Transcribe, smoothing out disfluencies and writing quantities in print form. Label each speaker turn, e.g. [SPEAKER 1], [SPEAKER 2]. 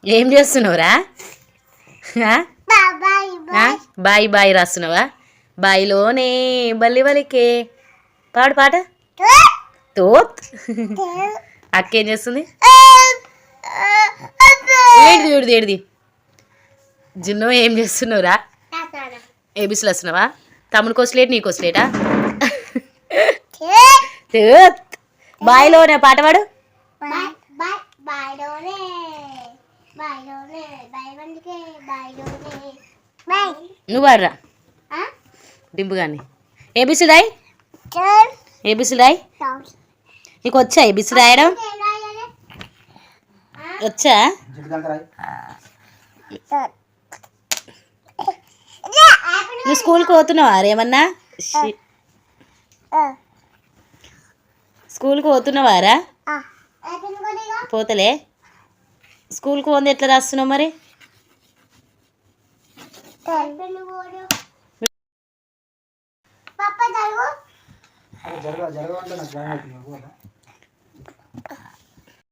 [SPEAKER 1] ఏం చేస్తున్నావురా? Bye bye రాస్తున్నావా? బాయిలోనే బల్లి బలికే పాడు పాట. తోత్ అక్క ఏం చేస్తుంది? ఏడిది ఏడిది ఏడిది జున్ను ఏం చేస్తున్నావురా? ఏబిసిలు వస్తున్నావా? తమ్ముడికి వస్తలేట్ నీకు వస్తలేటా? బాయిలోనే పాట పాడు. నువ్వు పాడరా డింపు కానీ. ఏబిసి రాయ్, ఏబిసి రాయ్. నీకు వచ్చా ఏబిసి రాయడం? వచ్చా? నువ్వు స్కూల్కి పోతున్నావా రేమన్నా? స్కూల్కి పోతున్నావారా? పోతలే. స్కూల్కి పోంది ఎట్లా రాస్తున్నావు మరి?